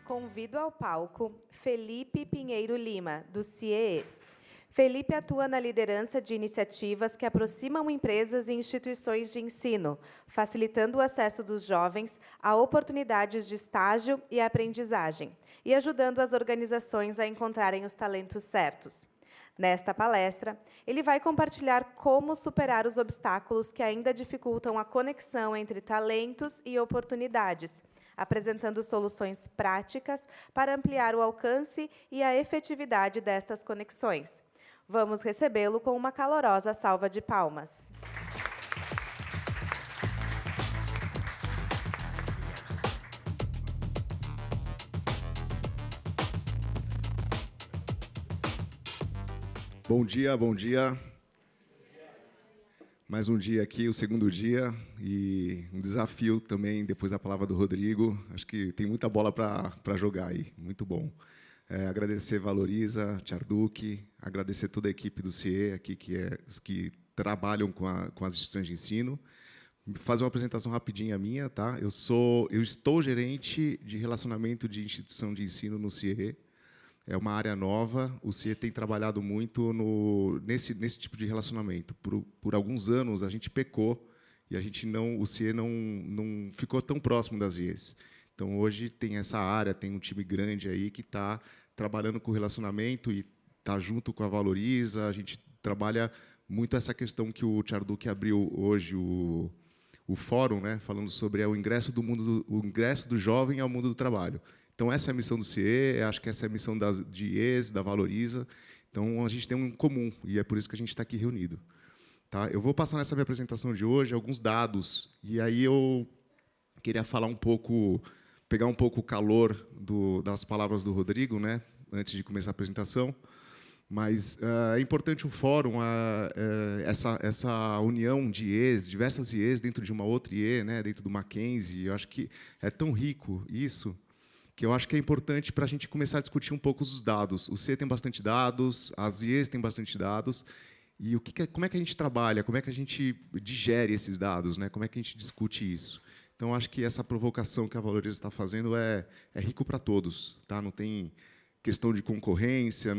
Convido ao palco Felipe Pinheiro Lima, do CIEE. Felipe atua na liderança de iniciativas que aproximam empresas e instituições de ensino, facilitando o acesso dos jovens a oportunidades de estágio e aprendizagem, e ajudando as organizações a encontrarem os talentos certos. Nesta palestra, ele vai compartilhar como superar os obstáculos que ainda dificultam a conexão entre talentos e oportunidades, apresentando soluções práticas para ampliar o alcance e a efetividade destas conexões. Vamos recebê-lo com uma calorosa salva de palmas. Bom dia, bom dia. Mais um dia aqui, o segundo dia, e um desafio também, depois da palavra do Rodrigo. Acho que tem muita bola para jogar aí, muito bom. Agradecer Valoriza, Charduk, agradecer toda a equipe do CIE aqui, que trabalham com as instituições de ensino. Fazer uma apresentação rapidinha minha, tá? Eu estou gerente de relacionamento de instituição de ensino no CIE. É uma área nova, o CIE tem trabalhado muito nesse tipo de relacionamento. Por alguns anos, a gente pecou e o CIE não ficou tão próximo das IEs. Então, hoje, tem essa área, tem um time grande aí que está trabalhando com relacionamento e está junto com a Valoriza. A gente trabalha muito essa questão que o Charduk abriu hoje, o fórum, né, falando sobre o ingresso do jovem ao mundo do trabalho. Então, essa é a missão do CIE, acho que essa é a missão de IES, da Valoriza. Então, a gente tem um comum, e é por isso que a gente está aqui reunido. Tá? Eu vou passar nessa minha apresentação de hoje alguns dados, e aí eu queria falar pegar um pouco o calor das palavras do Rodrigo, né, antes de começar a apresentação. Mas é importante o fórum, essa união de IEs, diversas IEs dentro de uma outra IE, né, dentro do Mackenzie. Eu acho que é tão rico isso, que eu acho que é importante para a gente começar a discutir um pouco os dados. O CIE tem bastante dados, as IEs têm bastante dados, e como é que a gente trabalha, como é que a gente digere esses dados, né? Como é que a gente discute isso? Então, acho que essa provocação que a Valoriza está fazendo é rico para todos. Tá? Não tem questão de concorrência,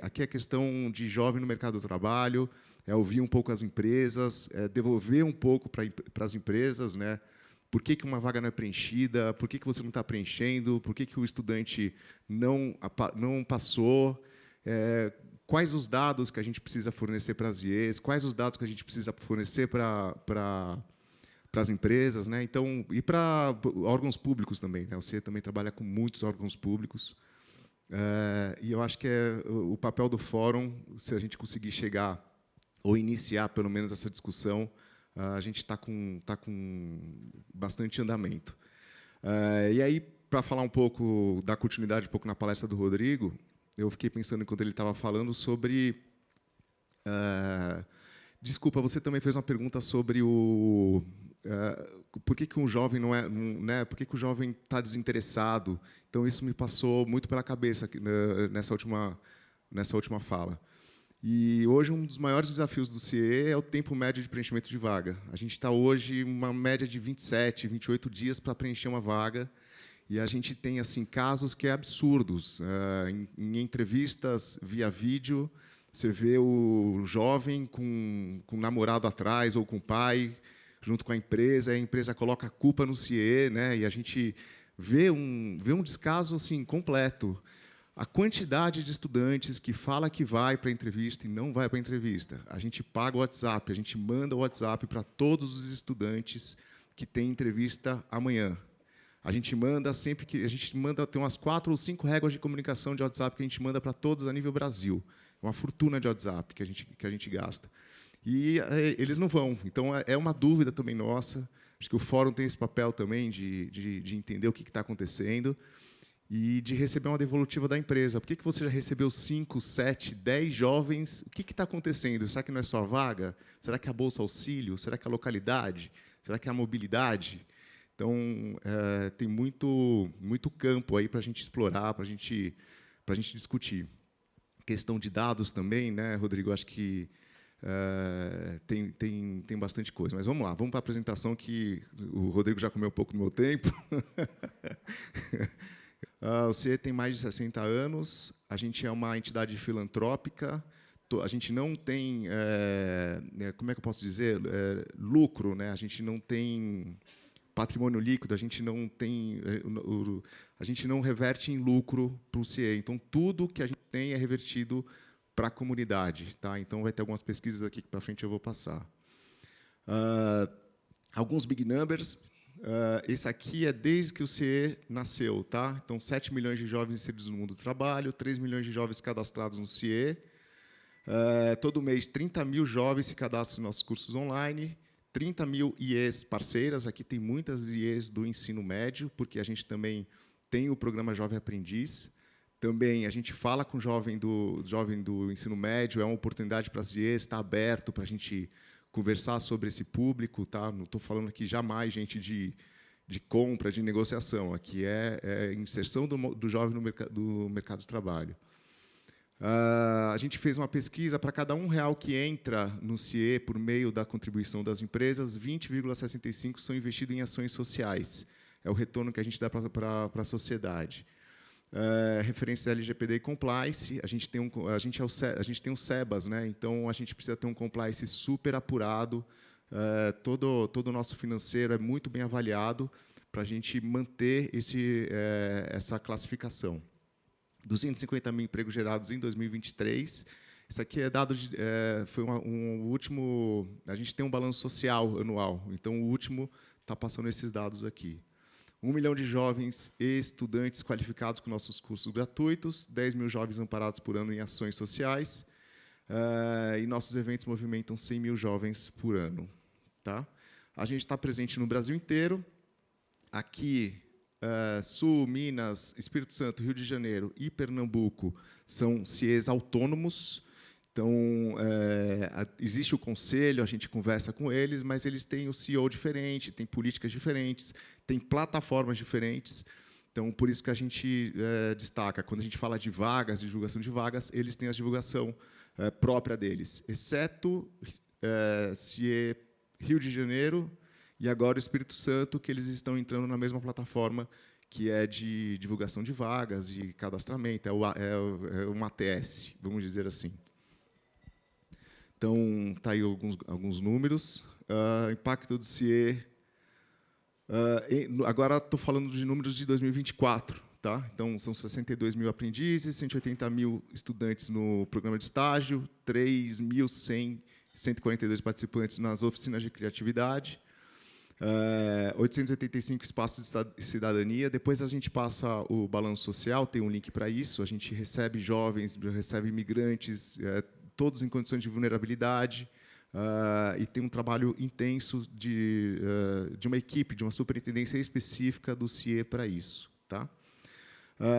aqui é questão de jovem no mercado do trabalho, é ouvir um pouco as empresas, é devolver um pouco para as empresas, né? Por que uma vaga não é preenchida? Por que você não está preenchendo? Por que o estudante não passou? Quais os dados que a gente precisa fornecer para as IEs? Quais os dados que a gente precisa fornecer para as empresas? Né? Então, e para órgãos públicos também. Né? O CIE também trabalha com muitos órgãos públicos. E eu acho que é o papel do fórum, se a gente conseguir chegar ou iniciar, pelo menos, essa discussão, a gente está com bastante andamento. E aí, para falar um pouco, dar continuidade um pouco na palestra do Rodrigo, eu fiquei pensando, enquanto ele estava falando, sobre... desculpa, você também fez uma pergunta sobre por que um jovem né, por que o jovem está desinteressado. Então, isso me passou muito pela cabeça nessa última fala. E hoje um dos maiores desafios do CIE é o tempo médio de preenchimento de vaga. A gente está hoje uma média de 27, 28 dias para preencher uma vaga, e a gente tem assim casos que é absurdos. Em entrevistas via vídeo, você vê o jovem com um namorado atrás ou com o pai, junto com a empresa coloca a culpa no CIE, né? E a gente vê um descaso assim completo. A quantidade de estudantes que fala que vai para a entrevista e não vai para a entrevista. A gente paga o WhatsApp, a gente manda o WhatsApp para todos os estudantes que têm entrevista amanhã. A gente manda tem umas 4 ou 5 réguas de comunicação de WhatsApp que a gente manda para todos a nível Brasil. É uma fortuna de WhatsApp que a gente gasta. E eles não vão. Então, é uma dúvida também nossa. Acho que o fórum tem esse papel também de entender o que está acontecendo e de receber uma devolutiva da empresa. Por que você já recebeu 5, 7, 10 jovens? O que está acontecendo? Será que não é só a vaga? Será que é a Bolsa Auxílio? Será que é a localidade? Será que é a mobilidade? Então, tem muito campo aí para a gente explorar, para a gente discutir. Questão de dados também, né, Rodrigo? Acho que tem bastante coisa. Mas vamos lá, vamos para a apresentação, que o Rodrigo já comeu um pouco do meu tempo. O CIE tem mais de 60 anos, a gente é uma entidade filantrópica, a gente não tem, como é que eu posso dizer, lucro, né? A gente não tem patrimônio líquido, a gente não tem, a gente não reverte em lucro para o CIE. Então, tudo que a gente tem é revertido para a comunidade. Tá? Então, vai ter algumas pesquisas aqui que, para frente, eu vou passar. Alguns big numbers. Esse aqui é desde que o CIE nasceu. Tá? Então, 7 milhões de jovens inseridos no mundo do trabalho, 3 milhões de jovens cadastrados no CIE. Todo mês, 30 mil jovens se cadastram em nossos cursos online, 30 mil IEs parceiras. Aqui tem muitas IEs do ensino médio, porque a gente também tem o programa Jovem Aprendiz. Também a gente fala com o jovem do ensino médio, é uma oportunidade para as IEs, está aberto para a gente conversar sobre esse público. Tá? Não estou falando aqui jamais, gente, de compra, de negociação. Aqui é inserção do jovem no mercado de trabalho. A gente fez uma pesquisa para cada R$1 que entra no CIE por meio da contribuição das empresas, 20,65 são investidos em ações sociais. É o retorno que a gente dá para a sociedade. Referência LGPD e compliance, a gente tem um SEBAS, né? Então a gente precisa ter um compliance super apurado. Todo o nosso financeiro é muito bem avaliado para a gente manter essa classificação. 250 mil empregos gerados em 2023. Isso aqui é dado foi um último. A gente tem um balanço social anual, então o último está passando esses dados aqui. 1 milhão de jovens e estudantes qualificados com nossos cursos gratuitos, 10 mil jovens amparados por ano em ações sociais, e nossos eventos movimentam 100 mil jovens por ano. Tá? A gente está presente no Brasil inteiro. Aqui, Sul, Minas, Espírito Santo, Rio de Janeiro e Pernambuco são CIEs autônomos. Então, existe o conselho, a gente conversa com eles, mas eles têm o CEO diferente, têm políticas diferentes, têm plataformas diferentes. Então, por isso que a gente destaca. Quando a gente fala de vagas, de divulgação de vagas, eles têm a divulgação própria deles, exceto CIE Rio de Janeiro e agora o Espírito Santo, que eles estão entrando na mesma plataforma que é de divulgação de vagas, de cadastramento, é uma ATS, vamos dizer assim. Então, está aí alguns números. Impacto do CIE. Agora estou falando de números de 2024. Tá? Então, são 62 mil aprendizes, 180 mil estudantes no programa de estágio, 3.142 participantes nas oficinas de criatividade, 885 espaços de cidadania. Depois a gente passa o balanço social, tem um link para isso. A gente recebe jovens, recebe imigrantes, todos em condições de vulnerabilidade, e tem um trabalho intenso de uma equipe, de uma superintendência específica do CIE para isso. Tá?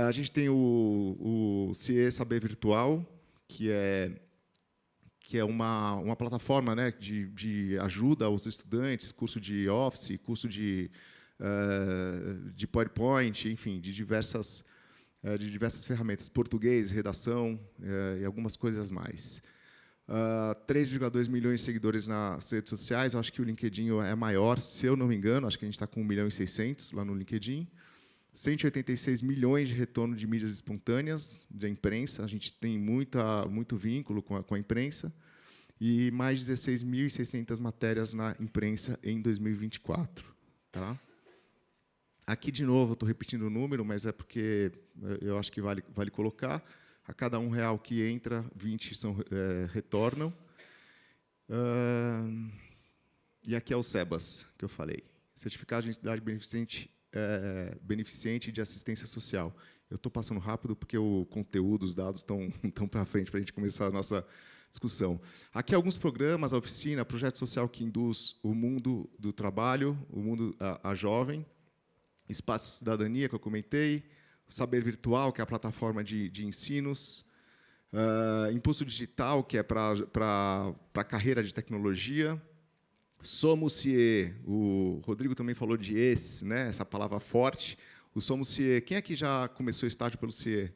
A gente tem o CIE Saber Virtual, que é uma plataforma, né, de ajuda aos estudantes, curso de Office, curso de PowerPoint, enfim, de diversas ferramentas, português, redação e algumas coisas mais. 3,2 milhões de seguidores nas redes sociais, eu acho que o LinkedIn é maior, se eu não me engano, acho que a gente está com 1.600.000 lá no LinkedIn. 186 milhões de retorno de mídias espontâneas da imprensa, a gente tem muito vínculo com a imprensa, e mais de 16.600 matérias na imprensa em 2024. Tá? Aqui, de novo, estou repetindo o número, mas é porque eu acho que vale colocar. A cada R$1 que entra, 20 retornam. E aqui é o SEBAS, que eu falei. Certificado de Entidade Beneficente de Assistência Social. Eu estou passando rápido porque o conteúdo, os dados estão para frente para a gente começar a nossa discussão. Aqui alguns programas, a oficina, projeto social que induz o mundo do trabalho, o mundo a jovem, Espaço de Cidadania, que eu comentei, Saber Virtual, que é a plataforma de ensinos, Impulso Digital, que é para a carreira de tecnologia, Somos CIE, o Rodrigo também falou de esse, né, essa palavra forte. O Somos CIE, quem aqui já começou estágio pelo CIE?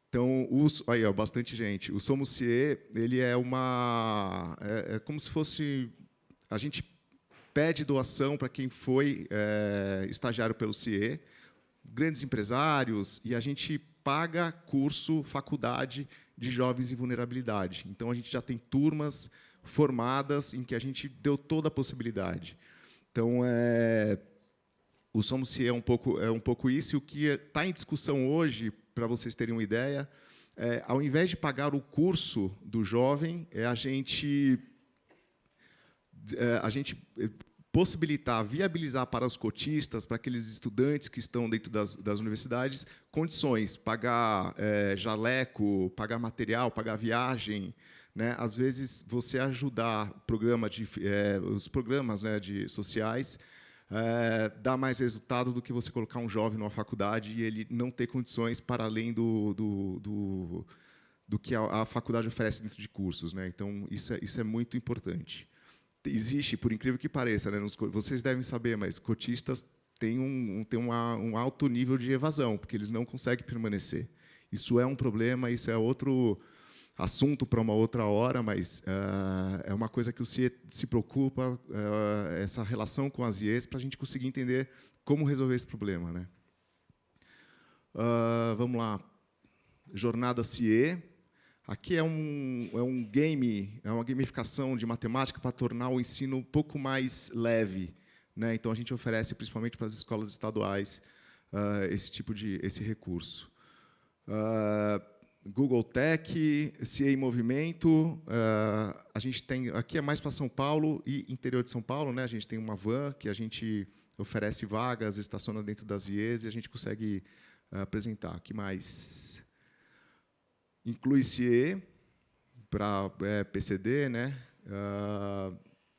Então, aí, ó, bastante gente. O Somos CIE, ele é como se fosse, a gente pede doação para quem foi estagiário pelo CIE. grandes empresários, e a gente paga curso, faculdade de jovens em vulnerabilidade. Então, a gente já tem turmas formadas em que a gente deu toda a possibilidade. Então, o Somos CIE é um pouco isso. E o que está em discussão hoje, para vocês terem uma ideia, ao invés de pagar o curso do jovem, a gente possibilitar, viabilizar para os cotistas, para aqueles estudantes que estão dentro das universidades, condições, pagar jaleco, pagar material, pagar viagem, né? Às vezes, você ajudar os programas, né, sociais, dá mais resultado do que você colocar um jovem numa faculdade e ele não ter condições para além do que a faculdade oferece dentro de cursos, né? Então, isso é muito importante. Existe, por incrível que pareça, né, vocês devem saber, mas cotistas têm um alto nível de evasão, porque eles não conseguem permanecer. Isso é um problema, isso é outro assunto para uma outra hora, mas é uma coisa que o CIE se preocupa, essa relação com as IEs, para a gente conseguir entender como resolver esse problema, né? Vamos lá. Jornada CIE. Aqui é um game, é uma gamificação de matemática para tornar o ensino um pouco mais leve, né? Então, a gente oferece, principalmente para as escolas estaduais, esse recurso. Google Tech, CIE em movimento. A gente tem, aqui é mais para São Paulo e interior de São Paulo, né? A gente tem uma van que a gente oferece vagas, estaciona dentro das IEs e a gente consegue apresentar. Aqui mais inclui CIE para PCD, né?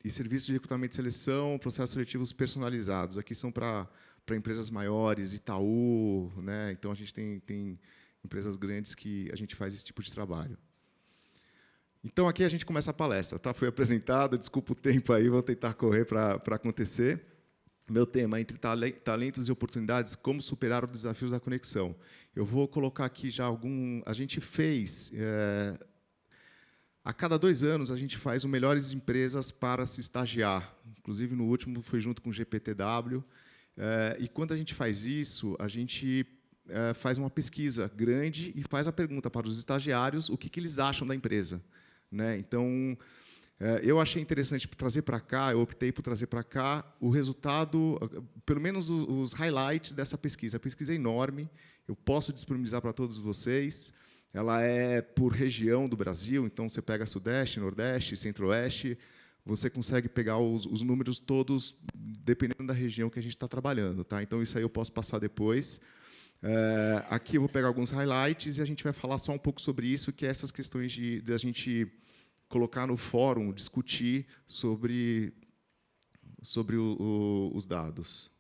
E serviços de recrutamento e seleção, processos seletivos personalizados. Aqui são para empresas maiores, Itaú, né? Então a gente tem empresas grandes que a gente faz esse tipo de trabalho. Então aqui a gente começa a palestra, tá? Foi apresentado, desculpa o tempo aí, vou tentar correr para acontecer. Meu tema, entre talentos e oportunidades, como superar os desafios da conexão. Eu vou colocar aqui já a gente fez, a cada 2 anos, a gente faz o Melhores Empresas para se estagiar. Inclusive, no último, foi junto com o GPTW. E, quando a gente faz isso, a gente faz uma pesquisa grande e faz a pergunta para os estagiários o que eles acham da empresa, né? Então, eu achei interessante trazer para cá, eu optei por trazer para cá o resultado, pelo menos os highlights dessa pesquisa. A pesquisa é enorme, eu posso disponibilizar para todos vocês. Ela é por região do Brasil, então você pega Sudeste, Nordeste, Centro-Oeste, você consegue pegar os números todos, dependendo da região que a gente está trabalhando, tá? Então, isso aí eu posso passar depois. Aqui eu vou pegar alguns highlights e a gente vai falar só um pouco sobre isso, que é essas questões de a gente colocar no fórum, discutir sobre os dados.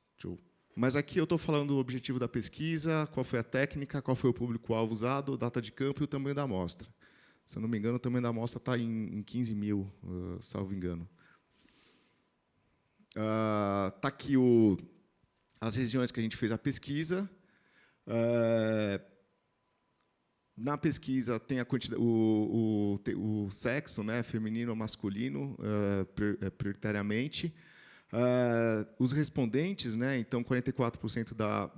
Mas aqui eu estou falando do objetivo da pesquisa, qual foi a técnica, qual foi o público-alvo usado, data de campo e o tamanho da amostra. Se eu não me engano, o tamanho da amostra está em 15 mil, salvo engano. Está aqui as regiões que a gente fez a pesquisa. Na pesquisa tem a quantidade, o sexo, né, feminino ou masculino, prioritariamente. Os respondentes, né, então 44% da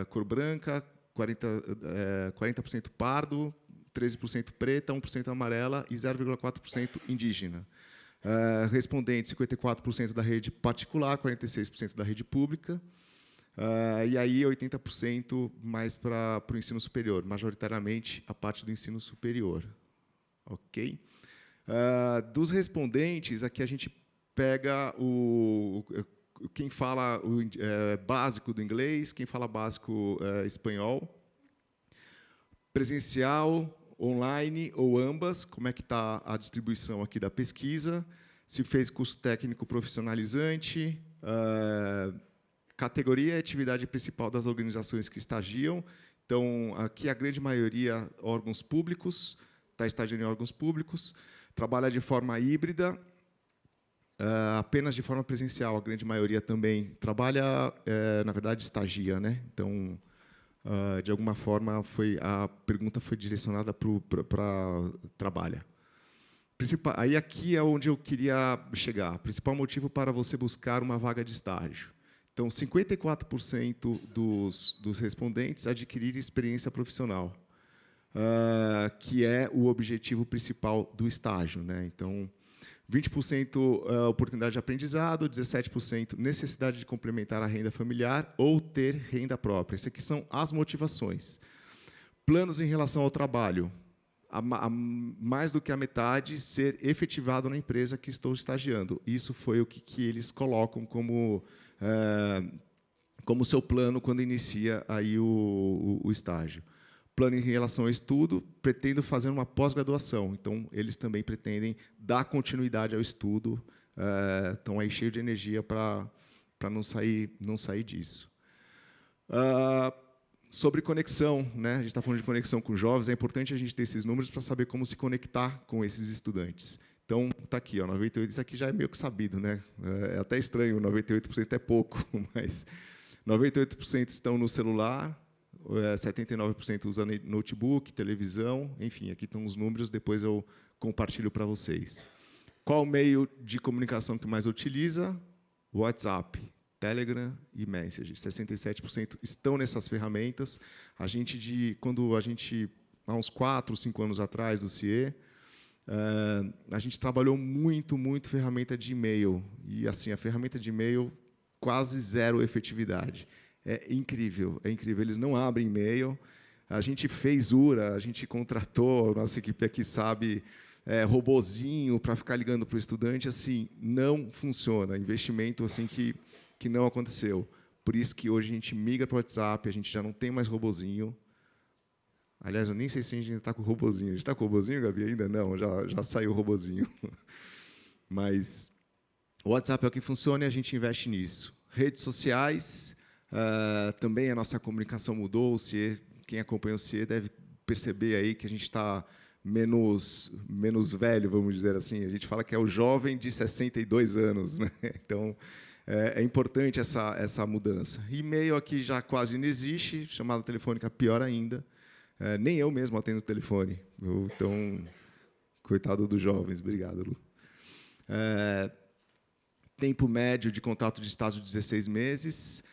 cor branca, 40% pardo, 13% preta, 1% amarela e 0,4% indígena. Respondentes, 54% da rede particular, 46% da rede pública. E aí 80% mais para o ensino superior, majoritariamente a parte do ensino superior. Ok? Dos respondentes, aqui a gente pega quem fala básico do inglês, quem fala básico espanhol, presencial, online ou ambas, como é que está a distribuição aqui da pesquisa, se fez curso técnico profissionalizante, categoria e atividade principal das organizações que estagiam. Então, aqui a grande maioria órgãos públicos, está estagiando em órgãos públicos, trabalha de forma híbrida, apenas de forma presencial, a grande maioria também trabalha, na verdade, estagia, né? Então, de alguma forma, a pergunta foi direcionada para trabalha. Aí aqui é onde eu queria chegar. Principal motivo para você buscar uma vaga de estágio. Então, 54% dos respondentes adquiriram experiência profissional, que é o objetivo principal do estágio, né? Então, 20% oportunidade de aprendizado, 17% necessidade de complementar a renda familiar ou ter renda própria. Essas aqui são as motivações. Planos em relação ao trabalho. Mais do que a metade ser efetivado na empresa que estou estagiando. Isso foi o que eles colocam como seu plano quando inicia aí o estágio. Plano em relação ao estudo, pretendo fazer uma pós-graduação. Então, eles também pretendem dar continuidade ao estudo, estão aí cheios de energia para não sair disso. Sobre conexão, né? A gente está falando de conexão com jovens, é importante a gente ter esses números para saber como se conectar com esses estudantes. Então, está aqui, ó, 98%, isso aqui já é meio que sabido, né? É até estranho, 98% é pouco, mas 98% estão no celular, 79% usa notebook, televisão, enfim, aqui estão os números, depois eu compartilho para vocês. Qual o meio de comunicação que mais utiliza? WhatsApp, Telegram e Message. 67% estão nessas ferramentas. Quando a gente, há uns 4, 5 anos atrás, do CIE, a gente trabalhou muito ferramenta de e-mail. E, assim, a ferramenta de e-mail, quase zero efetividade. É incrível. Eles não abrem e-mail. A gente fez URA, a gente contratou, a nossa equipe aqui sabe, robozinho para ficar ligando para o estudante, assim, não funciona. Investimento assim que não aconteceu. Por isso que hoje a gente migra para o WhatsApp, a gente já não tem mais robozinho. Aliás, eu nem sei se a gente ainda está com o robozinho. A gente está com o robozinho, Gabi? Ainda não, já saiu o robozinho. Mas o WhatsApp é o que funciona e a gente investe nisso. Redes sociais, também a nossa comunicação mudou. O CIE, quem acompanha o CIE deve perceber aí que a gente está menos velho, vamos dizer assim. A gente fala que é o jovem de 62 anos, né? Então, é importante essa mudança. E-mail aqui já quase não existe, chamada telefônica pior ainda. Nem eu mesmo atendo o telefone. Então, coitado dos jovens. Obrigado, Lu. Tempo médio de contato de estágio, 16 meses.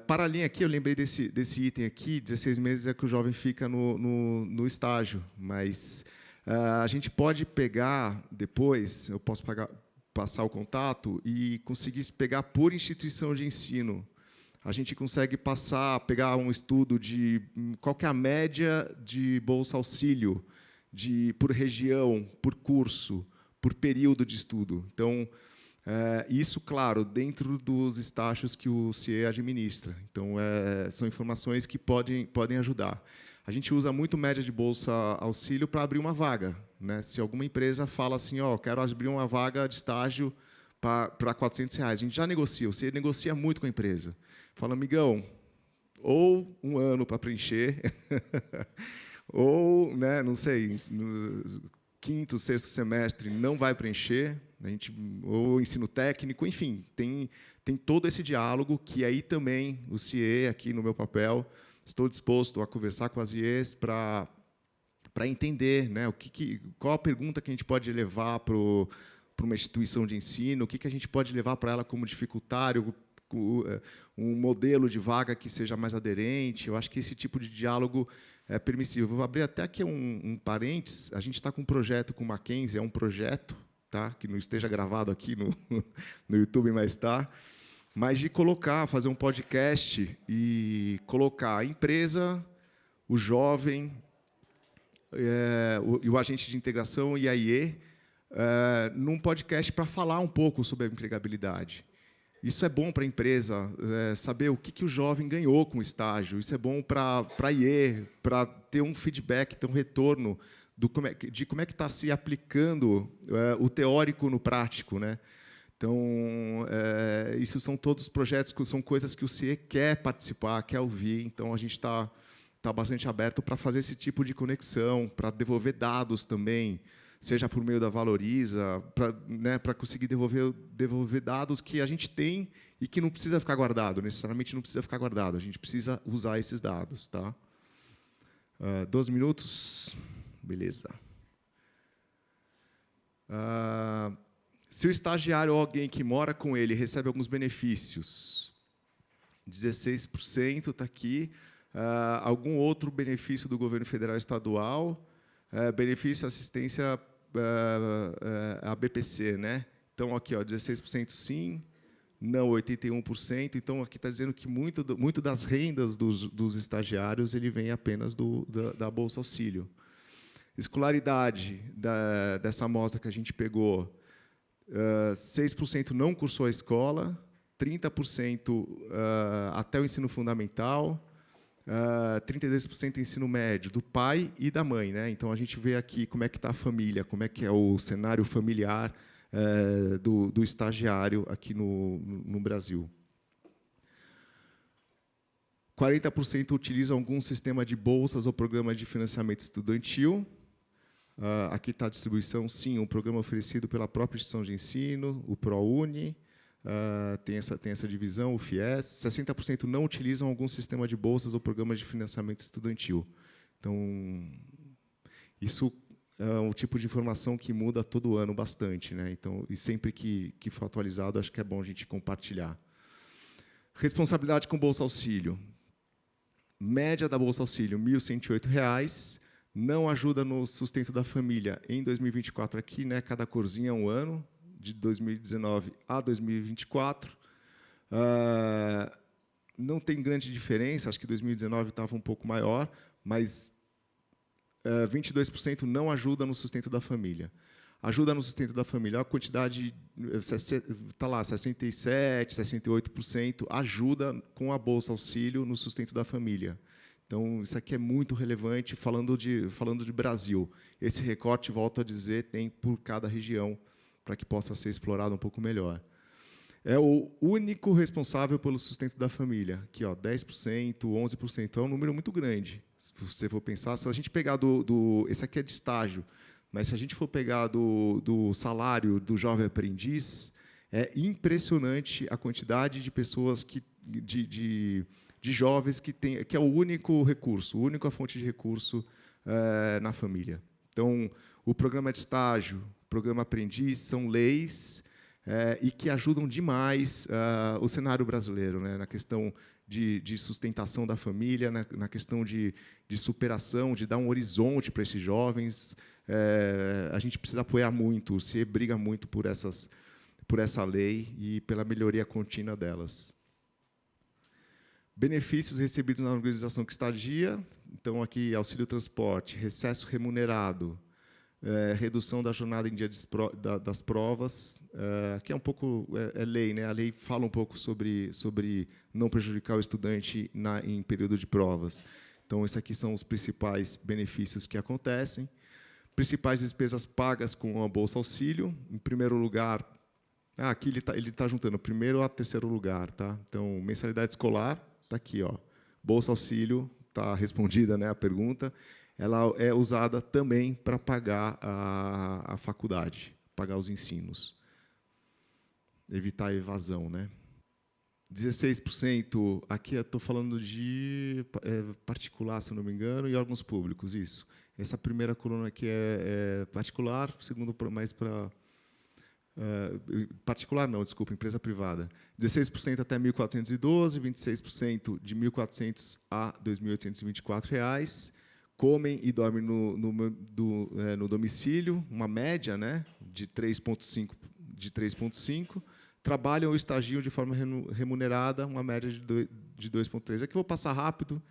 Para a linha aqui, eu lembrei desse item aqui, 16 meses é que o jovem fica no estágio, mas a gente pode pegar depois, eu posso passar o contato e conseguir pegar por instituição de ensino. A gente consegue pegar um estudo de qual que é a média de bolsa auxílio, por região, por curso, por período de estudo. Então, isso, claro, dentro dos estágios que o CIE administra. Então, são informações que podem ajudar. A gente usa muito média de bolsa auxílio para abrir uma vaga, né? Se alguma empresa fala assim, quero abrir uma vaga de estágio para R$400, a gente já negocia, você negocia muito com a empresa. Fala, amigão, ou um ano para preencher, ou, né, não sei, no quinto, sexto semestre não vai preencher, ou ensino técnico, enfim, tem todo esse diálogo que aí também o CIE, aqui no meu papel, estou disposto a conversar com as IEs para entender, né, qual a pergunta que a gente pode levar para uma instituição de ensino, o que a gente pode levar para ela como dificultário, um modelo de vaga que seja mais aderente. Eu acho que esse tipo de diálogo é permissível. Vou abrir até aqui um parênteses. A gente está com um projeto com o Mackenzie, é um projeto, tá, que não esteja gravado aqui no YouTube, mas está, mas de fazer um podcast e colocar a empresa, o jovem, o agente de integração e a IE num podcast para falar um pouco sobre a empregabilidade. Isso é bom para a empresa, saber o que o jovem ganhou com o estágio. Isso é bom para a IE, para ter um feedback, ter um retorno de como é que está se aplicando o teórico no prático, né? Então, isso são todos projetos, são coisas que o CIE quer participar, quer ouvir. Então, a gente está bastante aberto para fazer esse tipo de conexão, para devolver dados também, seja por meio da Valoriza, para conseguir devolver dados que a gente tem e que não precisa ficar guardado, necessariamente não precisa ficar guardado, a gente precisa usar esses dados. Tá? 12 minutos, beleza. Se o estagiário ou alguém que mora com ele recebe alguns benefícios, 16% está aqui. Algum outro benefício do governo federal e estadual, benefício assistência a BPC, né? Então, aqui, ó, 16% sim, não 81%. Então, aqui está dizendo que muito das rendas dos estagiários ele vem apenas da Bolsa Auxílio. Escolaridade dessa amostra que a gente pegou, 6% não cursou a escola, 30% até o ensino fundamental, 32% ensino médio, do pai e da mãe, né? Então, a gente vê aqui como é que está a família, como é que é o cenário familiar do estagiário aqui no Brasil. 40% utilizam algum sistema de bolsas ou programas de financiamento estudantil. Aqui está a distribuição, sim, um programa oferecido pela própria instituição de ensino, o ProUni, tem essa divisão, o FIES. 60% não utilizam algum sistema de bolsas ou programas de financiamento estudantil. Então, isso é um tipo de informação que muda todo ano bastante, né? Então, e sempre que for atualizado, acho que é bom a gente compartilhar. Responsabilidade com Bolsa Auxílio. Média da Bolsa Auxílio, R$ 1.108. Não ajuda no sustento da família. Em 2024, aqui, né, cada corzinha é um ano, de 2019 a 2024. Não tem grande diferença, acho que 2019 estava um pouco maior, mas 22% não ajuda no sustento da família. Ajuda no sustento da família, a quantidade está lá, 67%, 68% ajuda com a Bolsa Auxílio no sustento da família. Então, isso aqui é muito relevante, falando de Brasil. Esse recorte, volto a dizer, tem por cada região, para que possa ser explorado um pouco melhor. É o único responsável pelo sustento da família. Aqui, ó, 10%, 11%. É um número muito grande. Se você for pensar, se a gente pegar esse aqui é de estágio, mas se a gente for pegar do salário do jovem aprendiz, é impressionante a quantidade de pessoas de jovens que é o único recurso, a única fonte de recurso na família. Então, o programa de estágio, o programa aprendiz, são leis e que ajudam demais o cenário brasileiro, né, na questão de sustentação da família, na questão de superação, de dar um horizonte para esses jovens. A gente precisa apoiar muito, o CIE briga muito por essa lei e pela melhoria contínua delas. Benefícios recebidos na organização que estagia. Então, aqui, auxílio transporte, recesso remunerado, redução da jornada em dia das provas. Aqui é um pouco lei, né? A lei fala um pouco sobre não prejudicar o estudante em período de provas. Então, esses aqui são os principais benefícios que acontecem. Principais despesas pagas com a Bolsa Auxílio. Em primeiro lugar, aqui ele tá juntando primeiro a terceiro lugar, tá? Então, mensalidade escolar, está aqui, ó. Bolsa Auxílio, está respondida, né, a pergunta. Ela é usada também para pagar a faculdade, pagar os ensinos. Evitar a evasão, né? 16%, aqui eu estou falando de particular, se não me engano, e órgãos públicos, isso. Essa primeira coluna aqui é particular, segundo mais para... particular não, desculpa, empresa privada. 16% até R$ 1.412, 26% de R$ 1.400 a R$ 2.824. Comem e dormem no domicílio, uma média, né, de 3,5. Trabalham ou estagiam de forma remunerada, uma média de 2,3. Aqui vou passar rápido.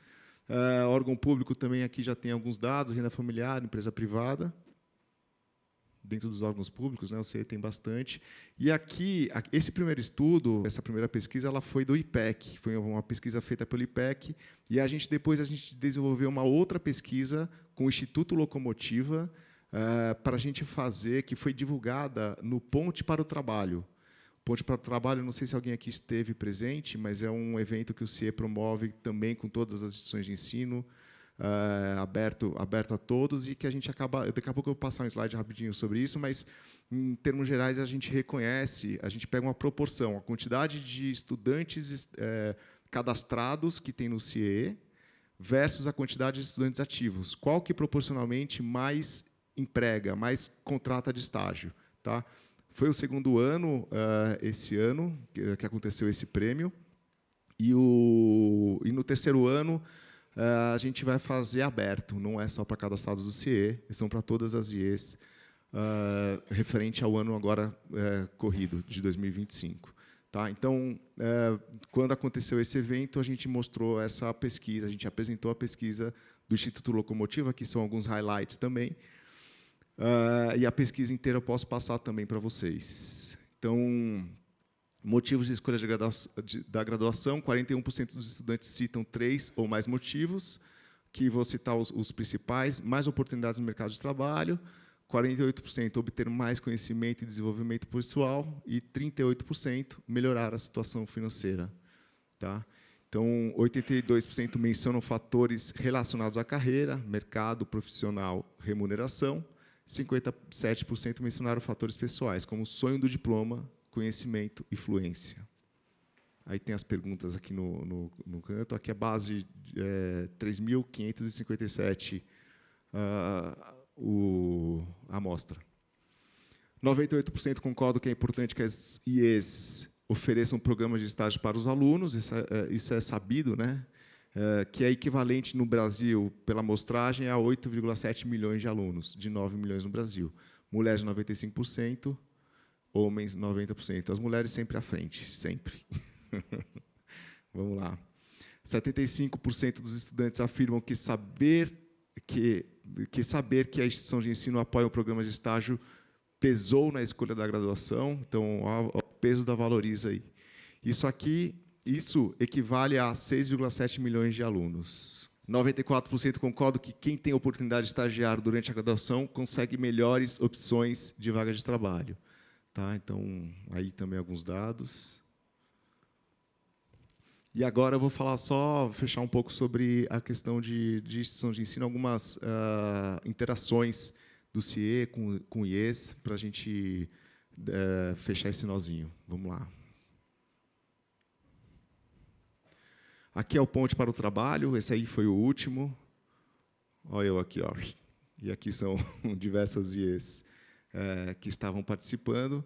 Órgão público também aqui já tem alguns dados, renda familiar, empresa privada. Dentro dos órgãos públicos, né, o CIE tem bastante. E aqui, esse primeiro estudo, essa primeira pesquisa, ela foi do IPEC, foi uma pesquisa feita pelo IPEC, e depois a gente desenvolveu uma outra pesquisa com o Instituto Locomotiva para a gente fazer, que foi divulgada no Ponte para o Trabalho. Ponte para o Trabalho, não sei se alguém aqui esteve presente, mas é um evento que o CIE promove também com todas as instituições de ensino, aberto a todos, e que a gente acaba... Daqui a pouco eu vou passar um slide rapidinho sobre isso, mas, em termos gerais, a gente reconhece, a gente pega uma proporção, a quantidade de estudantes cadastrados que tem no CIE versus a quantidade de estudantes ativos. Qual que, proporcionalmente, mais emprega, mais contrata de estágio? Tá? Foi o segundo ano, esse ano, que aconteceu esse prêmio. E no terceiro ano, a gente vai fazer aberto, não é só para cadastrados do CIE, são para todas as IEs, referente ao ano agora corrido, de 2025. Tá? Então, quando aconteceu esse evento, a gente mostrou essa pesquisa, a gente apresentou a pesquisa do Instituto Locomotiva, que são alguns highlights também, e a pesquisa inteira eu posso passar também para vocês. Então, motivos de escolha da graduação, 41% dos estudantes citam 3 ou mais motivos, que vou citar os principais: mais oportunidades no mercado de trabalho, 48% obter mais conhecimento e desenvolvimento pessoal e 38% melhorar a situação financeira. Tá? Então, 82% mencionam fatores relacionados à carreira, mercado, profissional, remuneração, 57% mencionaram fatores pessoais, como sonho do diploma, conhecimento e fluência. Aí tem as perguntas aqui no canto. Aqui a base 3.557 a amostra. 98% concordam que é importante que as IEs ofereçam programas de estágio para os alunos, isso é sabido, né? Que é equivalente no Brasil, pela amostragem, a 8,7 milhões de alunos, de 9 milhões no Brasil. Mulheres, 95%, homens, 90%. As mulheres sempre à frente, sempre. Vamos lá. 75% dos estudantes afirmam que saber que a instituição de ensino apoia o programa de estágio pesou na escolha da graduação. Então, o peso da Valoriza aí. Isso equivale a 6,7 milhões de alunos. 94% concordam que quem tem a oportunidade de estagiar durante a graduação consegue melhores opções de vaga de trabalho. Tá? Então, aí também alguns dados. E agora eu vou fechar um pouco sobre a questão de instituição de ensino, algumas interações do CIE com o IES, para a gente fechar esse nozinho. Vamos lá. Aqui é o Ponte para o Trabalho, esse aí foi o último. Olha eu aqui, ó. E aqui são diversas IEs que estavam participando.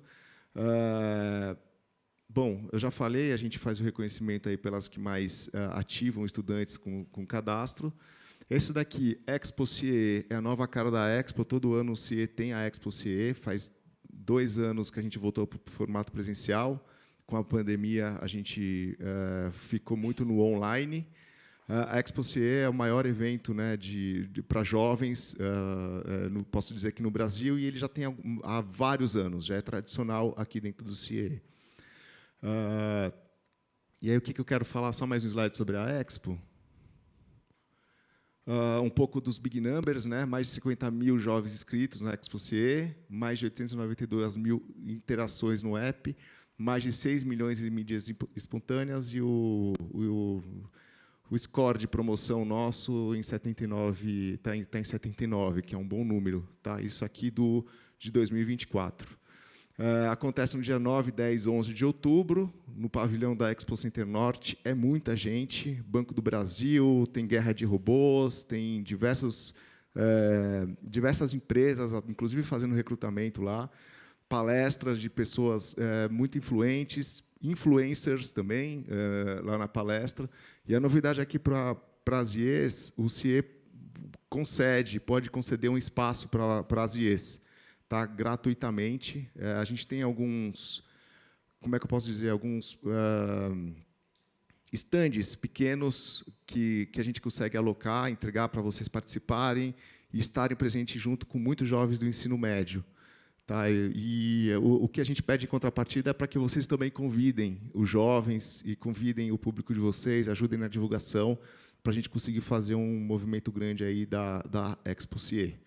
Bom, eu já falei, a gente faz o reconhecimento aí pelas que mais ativam estudantes com cadastro. Esse daqui, Expo CIE, é a nova cara da Expo. Todo ano o CIE tem a Expo CIE. Faz 2 anos que a gente voltou para o formato presencial. Com a pandemia, a gente ficou muito no online. A Expo CIE é o maior evento, né, para jovens, posso dizer que no Brasil, e ele já tem há vários anos, já é tradicional aqui dentro do CIE. E aí, o que eu quero falar? Só mais um slide sobre a Expo. Um pouco dos big numbers, né? Mais de 50 mil jovens inscritos na Expo CIE, mais de 892 mil interações no app, mais de 6 milhões de mídias espontâneas e o score de promoção nosso em 79, está em 79, que é um bom número. Tá? Isso aqui de 2024. Acontece no dia 9, 10, 11 de outubro, no pavilhão da Expo Center Norte. É muita gente. Banco do Brasil, tem Guerra de Robôs, tem diversas empresas, inclusive fazendo recrutamento lá, palestras de pessoas muito influentes, influencers também, lá na palestra. E a novidade aqui para as IEs, o CIE pode conceder um espaço para as IEs, tá? Gratuitamente. A gente tem alguns, como é que eu posso dizer, alguns estandes pequenos que a gente consegue alocar, entregar para vocês participarem e estarem presentes junto com muitos jovens do ensino médio. Tá? E o que a gente pede em contrapartida é para que vocês também convidem os jovens e convidem o público de vocês, ajudem na divulgação, para a gente conseguir fazer um movimento grande aí da Expo CIE.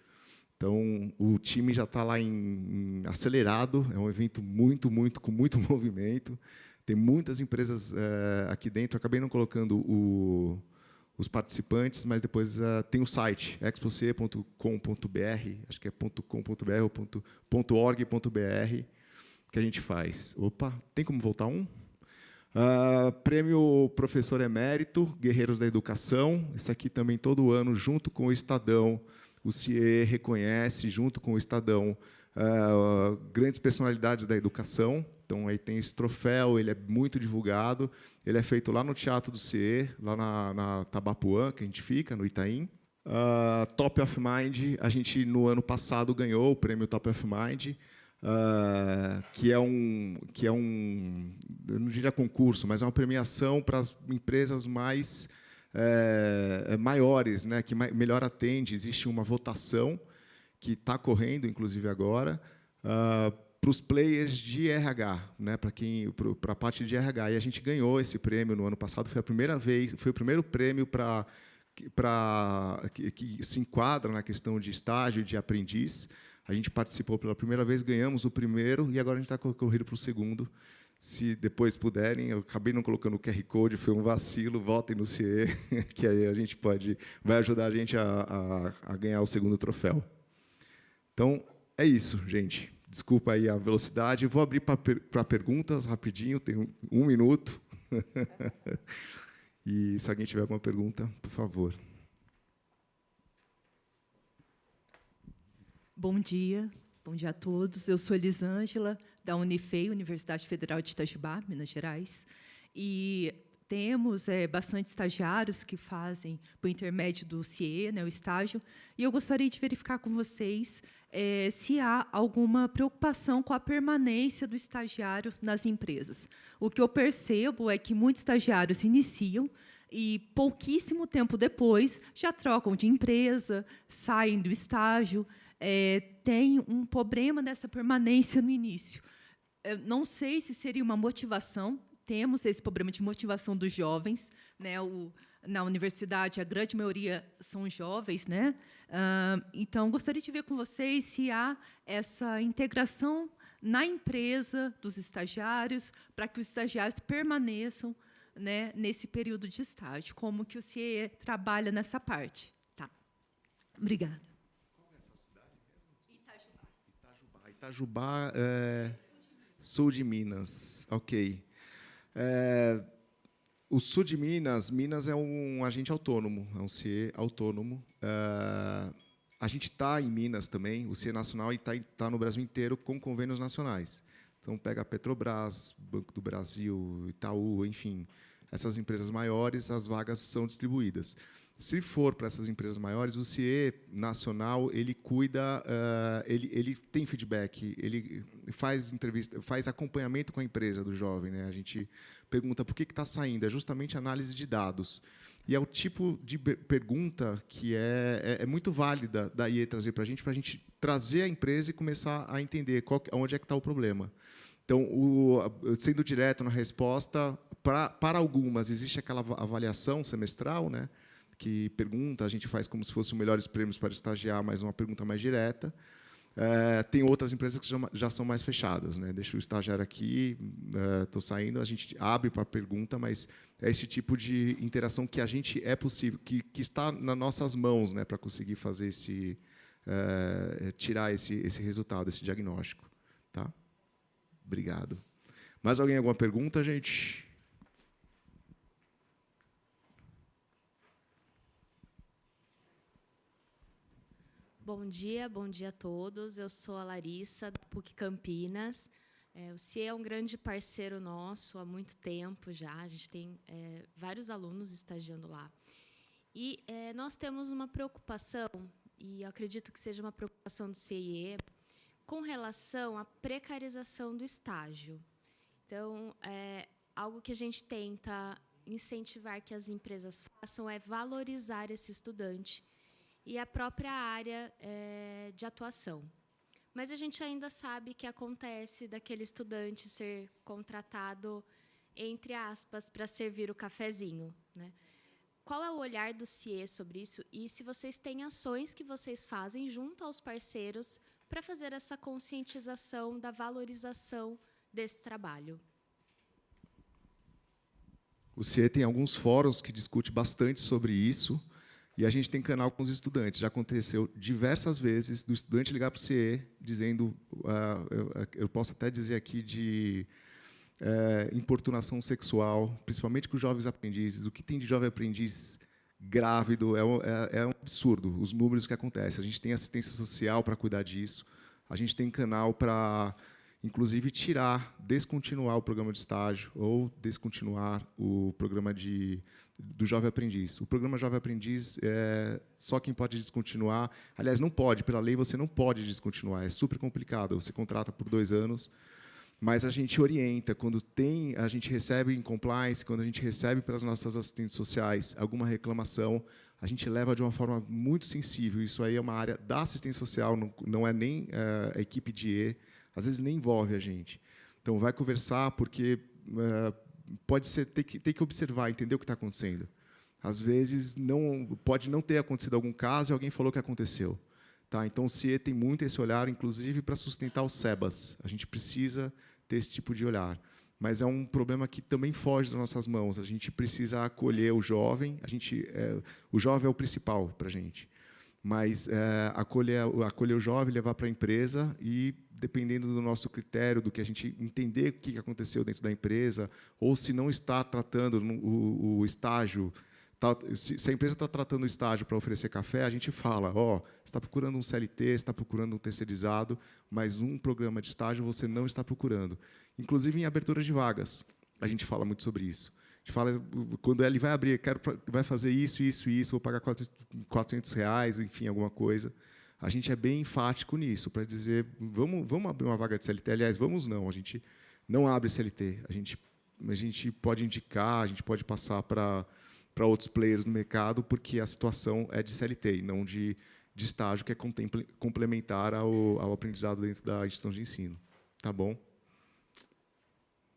Então, o time já está lá acelerado, é um evento com muito movimento, tem muitas empresas aqui dentro. Acabei não colocando os participantes, mas depois tem o site, expocie.com.br, acho que é .com.br ou .org.br, que a gente faz. Opa, tem como voltar um? Prêmio Professor Emérito, Guerreiros da Educação. Esse aqui também, todo ano, junto com o Estadão, o CIE reconhece, junto com o Estadão, grandes personalidades da educação. Então, aí tem esse troféu, ele é muito divulgado. Ele é feito lá no Teatro do CIE, lá na Tabapuã, que a gente fica, no Itaim. Top of Mind, a gente, no ano passado, ganhou o prêmio Top of Mind, que é um, eu não diria concurso, mas é uma premiação para as empresas mais maiores, né, que melhor atende. Existe uma votação que está correndo, inclusive agora, para os players de RH, né, para a parte de RH. E a gente ganhou esse prêmio no ano passado. Foi a primeira vez, foi o primeiro prêmio que se enquadra na questão de estágio, de aprendiz. A gente participou pela primeira vez, ganhamos o primeiro, e agora a gente está correndo para o segundo. Se depois puderem, eu acabei não colocando o QR Code, foi um vacilo, votem no CIE, que aí a gente vai ajudar a gente a ganhar o segundo troféu. Então, é isso, gente. Desculpa aí a velocidade. Eu vou abrir para perguntas rapidinho, tenho 1 minuto. E se alguém tiver alguma pergunta, por favor. Bom dia a todos. Eu sou Elisângela, da Unifei, Universidade Federal de Itajubá, Minas Gerais. E temos bastante estagiários que fazem, por intermédio do CIE, né, o estágio, e eu gostaria de verificar com vocês se há alguma preocupação com a permanência do estagiário nas empresas. O que eu percebo é que muitos estagiários iniciam e, pouquíssimo tempo depois, já trocam de empresa, saem do estágio, tem um problema dessa permanência no início. Não sei se seria uma motivação. Temos esse problema de motivação dos jovens, né? Na universidade, a grande maioria são jovens, né? Então, gostaria de ver com vocês se há essa integração na empresa dos estagiários, para que os estagiários permaneçam, né, nesse período de estágio. Como que o CIE trabalha nessa parte? Tá. Obrigada. Qual é essa cidade mesmo? Itajubá, sul de Minas. Ok. O sul de Minas é um agente autônomo, é um CIE autônomo. A gente está em Minas também, o CIE nacional está no Brasil inteiro com convênios nacionais. Então, pega a Petrobras, Banco do Brasil, Itaú, enfim, essas empresas maiores, as vagas são distribuídas. Se for para essas empresas maiores, o CIE nacional ele cuida, ele tem feedback, ele faz entrevista, faz acompanhamento com a empresa do jovem, né? A gente pergunta por que está saindo, é justamente análise de dados. E é o tipo de pergunta que é muito válida da IE trazer para a gente trazer a empresa e começar a entender onde é que está o problema. Então, sendo direto na resposta, para algumas existe aquela avaliação semestral, né? Que pergunta, a gente faz como se fossem melhores prêmios para estagiar, mas uma pergunta mais direta. Tem outras empresas que já são mais fechadas, né? Deixa o estagiário aqui, estou saindo, a gente abre para a pergunta, mas é esse tipo de interação que a gente é possível, que está nas nossas mãos, né, para conseguir fazer tirar esse resultado, esse diagnóstico. Tá? Obrigado. Mais alguém alguma pergunta, gente? Bom dia a todos. Eu sou a Larissa, da PUC Campinas. O CIE é um grande parceiro nosso há muito tempo já. A gente tem vários alunos estagiando lá. E nós temos uma preocupação, e eu acredito que seja uma preocupação do CIE, com relação à precarização do estágio. Então, algo que a gente tenta incentivar que as empresas façam é valorizar esse estudante e a própria área de atuação. Mas a gente ainda sabe que acontece daquele estudante ser contratado, entre aspas, para servir o cafezinho, né? Qual é o olhar do CIE sobre isso? E se vocês têm ações que vocês fazem junto aos parceiros para fazer essa conscientização da valorização desse trabalho? O CIE tem alguns fóruns que discutem bastante sobre isso. E a gente tem canal com os estudantes. Já aconteceu diversas vezes do estudante ligar para o CIE dizendo, eu posso até dizer aqui, de importunação sexual, principalmente com os jovens aprendizes. O que tem de jovem aprendiz grávido é um absurdo, os números que acontecem. A gente tem assistência social para cuidar disso. a gente tem canal para, inclusive, descontinuar o programa de estágio ou descontinuar o programa do Jovem Aprendiz. O programa Jovem Aprendiz, só quem pode descontinuar... Aliás, não pode, pela lei, você não pode descontinuar, é super complicado. Você contrata por 2 anos, mas a gente orienta. Quando a gente recebe em compliance, quando a gente recebe pelas nossas assistentes sociais alguma reclamação, a gente leva de uma forma muito sensível. Isso aí é uma área da assistência social, não é nem a equipe de E, às vezes nem envolve a gente. Então, vai conversar, porque pode ser, tem que observar, entender o que está acontecendo. Às vezes, pode não ter acontecido algum caso e alguém falou que aconteceu. Tá? Então, o CIE tem muito esse olhar, inclusive, para sustentar os SEBAs. A gente precisa ter esse tipo de olhar. Mas é um problema que também foge das nossas mãos. A gente precisa acolher o jovem. O jovem é o principal para a gente. Mas acolher o jovem, levar para a empresa e, dependendo do nosso critério, do que a gente entender o que aconteceu dentro da empresa, ou se não está tratando o estágio, se a empresa está tratando o estágio para oferecer café, a gente fala, você está procurando um CLT, você está procurando um terceirizado, mas um programa de estágio você não está procurando. Inclusive, em abertura de vagas, a gente fala muito sobre isso. A gente fala, quando ele vai abrir, vai fazer isso, isso, isso, vou pagar R$400, enfim, alguma coisa. A gente é bem enfático nisso, para dizer, vamos abrir uma vaga de CLT. Aliás, vamos não, a gente não abre CLT. A gente pode indicar, a gente pode passar para outros players no mercado, porque a situação é de CLT, e não de estágio, que é complementar ao aprendizado dentro da instituição de ensino. Tá bom?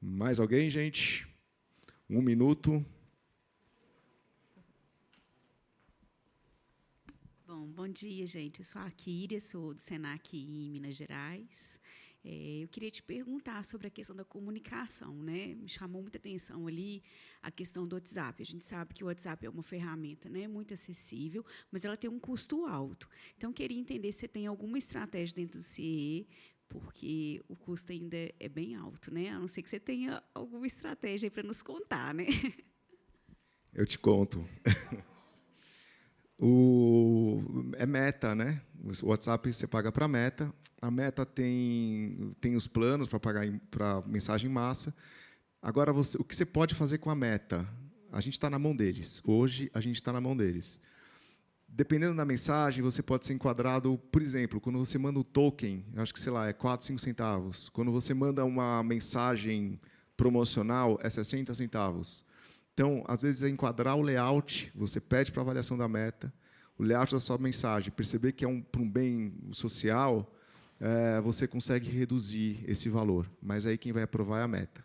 Mais alguém, gente? 1 minuto. Bom dia, gente. Eu sou a Kíria, sou do SENAC em Minas Gerais. Eu queria te perguntar sobre a questão da comunicação, né? Me chamou muita atenção ali a questão do WhatsApp. A gente sabe que o WhatsApp é uma ferramenta, né, muito acessível, mas ela tem um custo alto. Então, queria entender se você tem alguma estratégia dentro do CIE, porque o custo ainda é bem alto, né? A não ser que você tenha alguma estratégia para nos contar, né? Eu te conto. É meta, né? O WhatsApp você paga para meta. A meta tem os planos para pagar para mensagem em massa. Agora, o que você pode fazer com a meta? A gente está na mão deles. Hoje, a gente está na mão deles. Dependendo da mensagem, você pode ser enquadrado, por exemplo, quando você manda o token, acho que, sei lá, é 4, 5 centavos. Quando você manda uma mensagem promocional, é 60 centavos. Então, às vezes, é enquadrar o layout, você pede para a avaliação da meta, o layout da sua mensagem, perceber que é para um bem social, você consegue reduzir esse valor. Mas aí quem vai aprovar é a meta.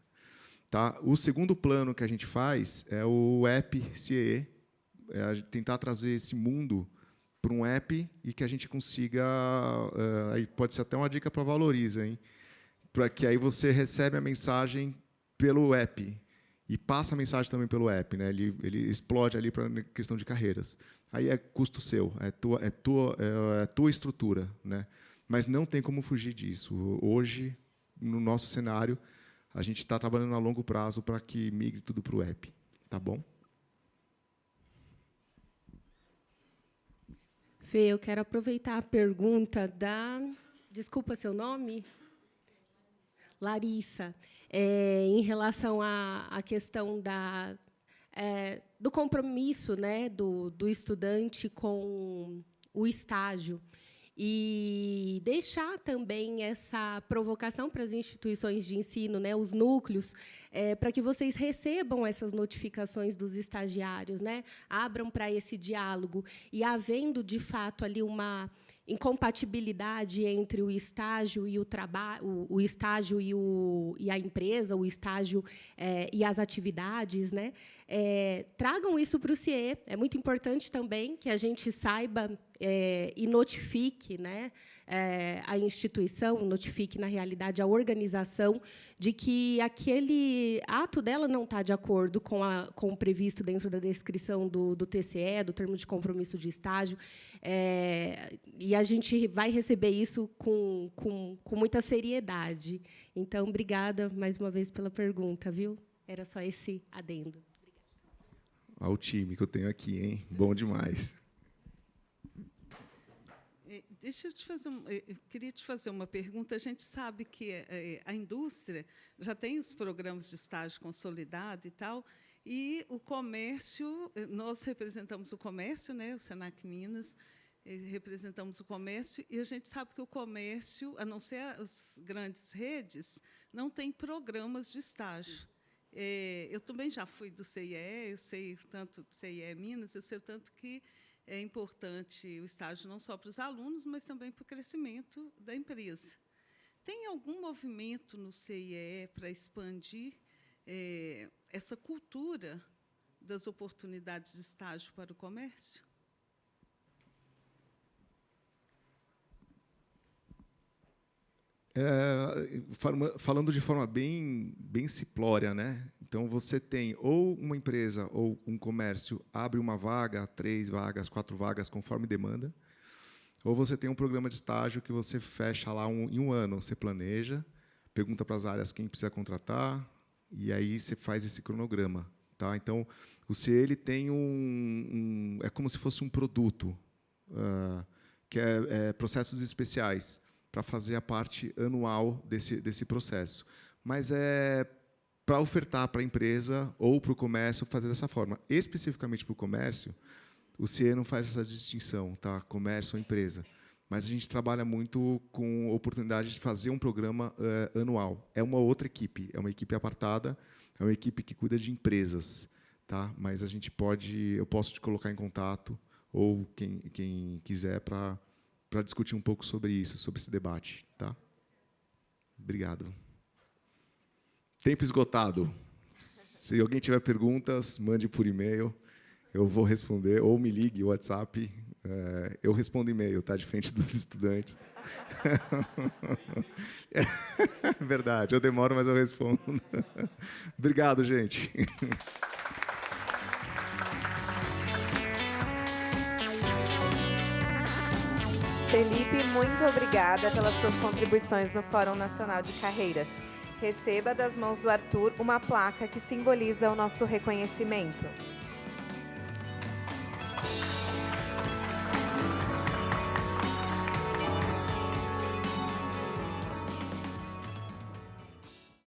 Tá? O segundo plano que a gente faz é o app CIE, tentar trazer esse mundo para um app e que a gente consiga... aí pode ser até uma dica para a Valoriza, hein? Para que aí você recebe a mensagem pelo app e passa a mensagem também pelo app, né? Ele explode ali para a questão de carreiras. Aí é custo seu, é tua estrutura, né? Mas não tem como fugir disso. Hoje, no nosso cenário, a gente está trabalhando a longo prazo para que migre tudo para o app. Tá bom? Fê, eu quero aproveitar a pergunta da... Desculpa seu nome? Larissa. Em relação à questão do compromisso, né, do estudante com o estágio. E deixar também essa provocação para as instituições de ensino, né, os núcleos, para que vocês recebam essas notificações dos estagiários, né, abram para esse diálogo. E, havendo, de fato, ali uma incompatibilidade entre o estágio e o trabalho, o estágio e a empresa, o estágio e as atividades, né? Tragam isso para o CIE. É muito importante também que a gente saiba e notifique, né, a instituição, notifique, na realidade, a organização de que aquele ato dela não está de acordo com o previsto dentro da descrição do TCE, do termo de compromisso de estágio, e a gente vai receber isso com muita seriedade. Então, obrigada, mais uma vez, pela pergunta, viu? Era só esse adendo. Olha o time que eu tenho aqui, hein? Bom demais. Deixa eu te fazer eu queria te fazer uma pergunta. A gente sabe que a indústria já tem os programas de estágio consolidado e tal, e o comércio, nós representamos o comércio, né, o Senac Minas, representamos o comércio, e a gente sabe que o comércio, a não ser as grandes redes, não tem programas de estágio. Eu também já fui do CIE, eu sei tanto do CIE Minas, eu sei o tanto que é importante o estágio não só para os alunos, mas também para o crescimento da empresa. Tem algum movimento no CIE para expandir essa cultura das oportunidades de estágio para o comércio? Falando de forma bem simplória, né? Então, você tem ou uma empresa ou um comércio abre uma vaga, 3 vagas, 4 vagas, conforme demanda, ou você tem um programa de estágio que você fecha lá em um ano. Você planeja, pergunta para as áreas quem precisa contratar, e aí você faz esse cronograma. Tá? Então, o CIE ele tem é como se fosse um produto, que é processos especiais, para fazer a parte anual desse processo. Mas para ofertar para a empresa ou para o comércio fazer dessa forma. Especificamente para o comércio, o CIE não faz essa distinção, tá? Comércio ou empresa. Mas a gente trabalha muito com a oportunidade de fazer um programa anual. É uma outra equipe, é uma equipe apartada, é uma equipe que cuida de empresas. Tá? Mas eu posso te colocar em contato, ou quem quiser, para discutir um pouco sobre isso, sobre esse debate. Tá? Obrigado. Tempo esgotado. Se alguém tiver perguntas, mande por e-mail, eu vou responder, ou me ligue, WhatsApp, eu respondo e-mail, tá? Diferente dos estudantes. É verdade, eu demoro, mas eu respondo. Obrigado, gente. Felipe, muito obrigada pelas suas contribuições no Fórum Nacional de Carreiras. Receba das mãos do Arthur uma placa que simboliza o nosso reconhecimento.